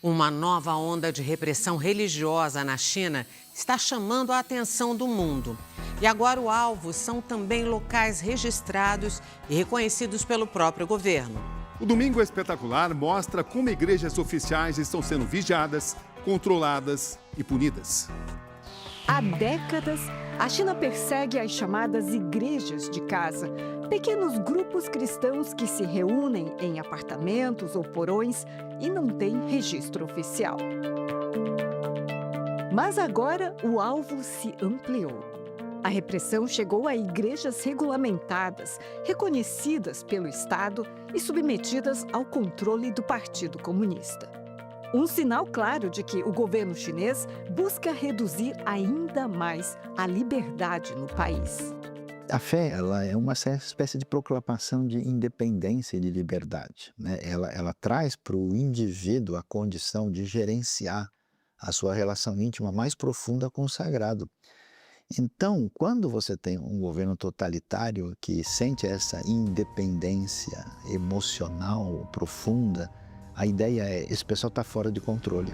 Uma nova onda de repressão religiosa na China está chamando a atenção do mundo. E agora o alvo são também locais registrados e reconhecidos pelo próprio governo. O Domingo Espetacular mostra como igrejas oficiais estão sendo vigiadas, controladas e punidas. Há décadas, a China persegue as chamadas igrejas de casa, pequenos grupos cristãos que se reúnem em apartamentos ou porões e não têm registro oficial. Mas agora o alvo se ampliou. A repressão chegou a igrejas regulamentadas, reconhecidas pelo Estado e submetidas ao controle do Partido Comunista. Um sinal claro de que o governo chinês busca reduzir ainda mais a liberdade no país. A fé, ela é uma espécie de proclamação de independência e de liberdade, né? Ela traz para o indivíduo a condição de gerenciar a sua relação íntima mais profunda com o sagrado. Então, quando você tem um governo totalitário que sente essa independência emocional profunda, a ideia é: esse pessoal está fora de controle.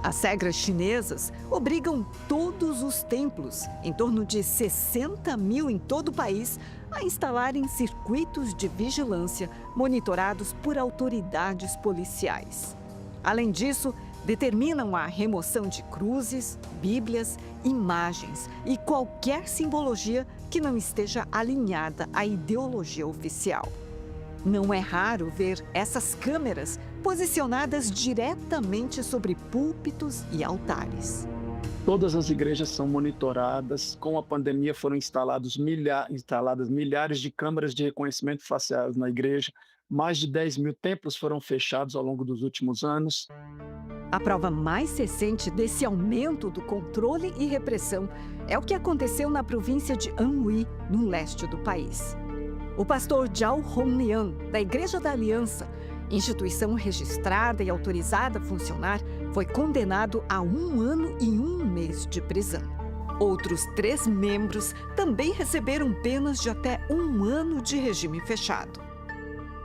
As regras chinesas obrigam todos os templos, em torno de 60 mil em todo o país, a instalarem circuitos de vigilância monitorados por autoridades policiais. Além disso, determinam a remoção de cruzes, bíblias, imagens e qualquer simbologia que não esteja alinhada à ideologia oficial. Não é raro ver essas câmeras posicionadas diretamente sobre púlpitos e altares. Todas as igrejas são monitoradas. Com a pandemia foram instaladas milhares de câmeras de reconhecimento facial na igreja. Mais de 10 mil templos foram fechados ao longo dos últimos anos. A prova mais recente desse aumento do controle e repressão é o que aconteceu na província de Anhui, no leste do país. O pastor Zhao Hongliang, da Igreja da Aliança, instituição registrada e autorizada a funcionar, foi condenado a 1 ano e 1 mês de prisão. Outros 3 membros também receberam penas de até 1 ano de regime fechado.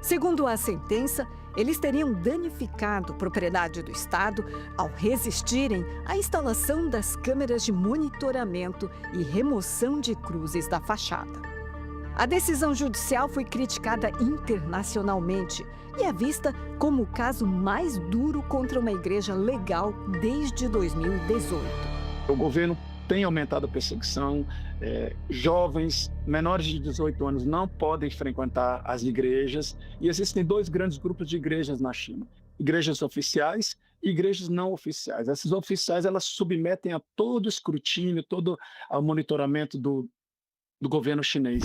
Segundo a sentença, eles teriam danificado propriedade do Estado ao resistirem à instalação das câmeras de monitoramento e remoção de cruzes da fachada. A decisão judicial foi criticada internacionalmente e é vista como o caso mais duro contra uma igreja legal desde 2018. O governo tem aumentado a perseguição. Jovens menores de 18 anos não podem frequentar as igrejas. E existem 2 grandes grupos de igrejas na China: igrejas oficiais e igrejas não oficiais. Essas oficiais, elas submetem a todo o escrutínio, todo o monitoramento do governo chinês.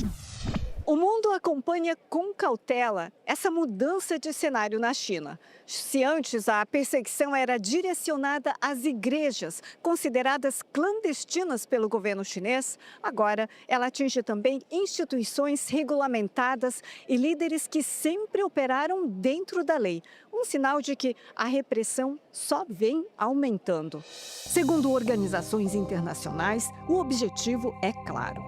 O mundo acompanha com cautela essa mudança de cenário na China. Se antes a perseguição era direcionada às igrejas, consideradas clandestinas pelo governo chinês, agora ela atinge também instituições regulamentadas e líderes que sempre operaram dentro da lei. Um sinal de que a repressão só vem aumentando. Segundo organizações internacionais, o objetivo é claro: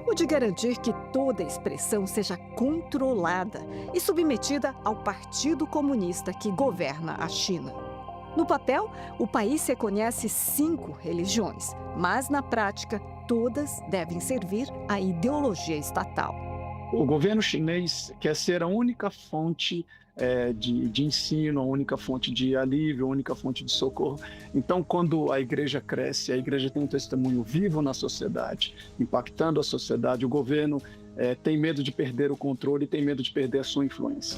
o de garantir que toda expressão seja controlada e submetida ao Partido Comunista que governa a China. No papel, o país reconhece 5 religiões, mas na prática, todas devem servir à ideologia estatal. O governo chinês quer ser a única fonte de ensino, a única fonte de alívio, a única fonte de socorro. Então, quando a igreja cresce, a igreja tem um testemunho vivo na sociedade, impactando a sociedade, o governo tem medo de perder o controle, tem medo de perder a sua influência.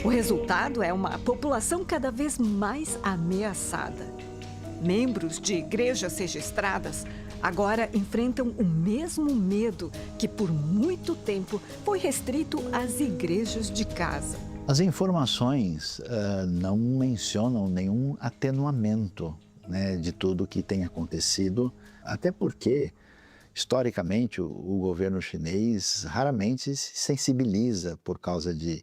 O resultado é uma população cada vez mais ameaçada. Membros de igrejas registradas agora enfrentam o mesmo medo que por muito tempo foi restrito às igrejas de casa. As informações não mencionam nenhum atenuamento, né, de tudo o que tem acontecido, até porque, historicamente, o governo chinês raramente se sensibiliza por causa de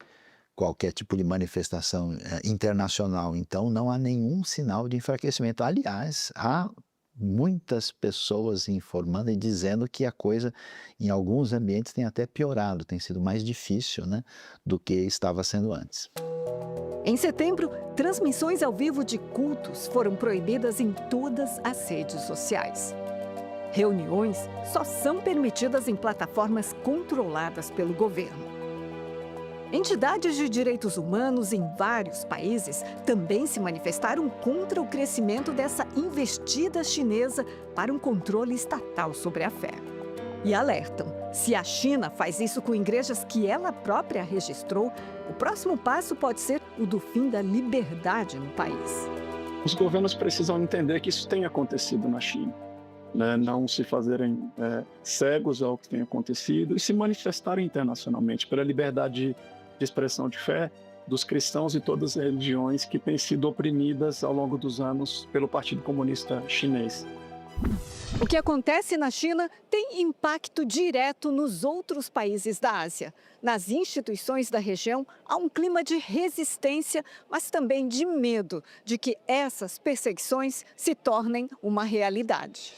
qualquer tipo de manifestação internacional. Então, não há nenhum sinal de enfraquecimento. Aliás, há muitas pessoas informando e dizendo que a coisa, em alguns ambientes, tem até piorado, tem sido mais difícil, né, do que estava sendo antes. Em setembro, transmissões ao vivo de cultos foram proibidas em todas as redes sociais. Reuniões só são permitidas em plataformas controladas pelo governo. Entidades de direitos humanos em vários países também se manifestaram contra o crescimento dessa investida chinesa para um controle estatal sobre a fé. E alertam, se a China faz isso com igrejas que ela própria registrou, o próximo passo pode ser o do fim da liberdade no país. Os governos precisam entender que isso tem acontecido na China, né? Não se fazerem cegos ao que tem acontecido e se manifestarem internacionalmente pela liberdade de expressão de fé dos cristãos e todas as religiões que têm sido oprimidas ao longo dos anos pelo Partido Comunista Chinês. O que acontece na China tem impacto direto nos outros países da Ásia. Nas instituições da região, há um clima de resistência, mas também de medo de que essas perseguições se tornem uma realidade.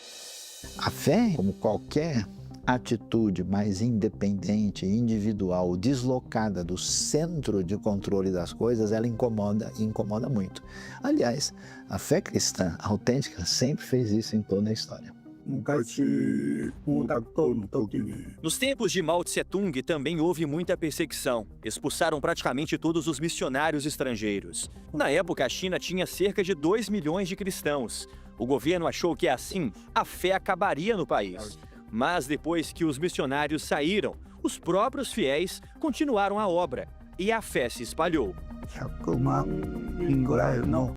A fé, como qualquer atitude mais independente, individual, deslocada do centro de controle das coisas, ela incomoda muito. Aliás, a fé cristã autêntica sempre fez isso em toda a história. Nos tempos de Mao Tse-tung também houve muita perseguição. Expulsaram praticamente todos os missionários estrangeiros. Na época, a China tinha cerca de 2 milhões de cristãos. O governo achou que assim a fé acabaria no país. Mas depois que os missionários saíram, os próprios fiéis continuaram a obra e a fé se espalhou.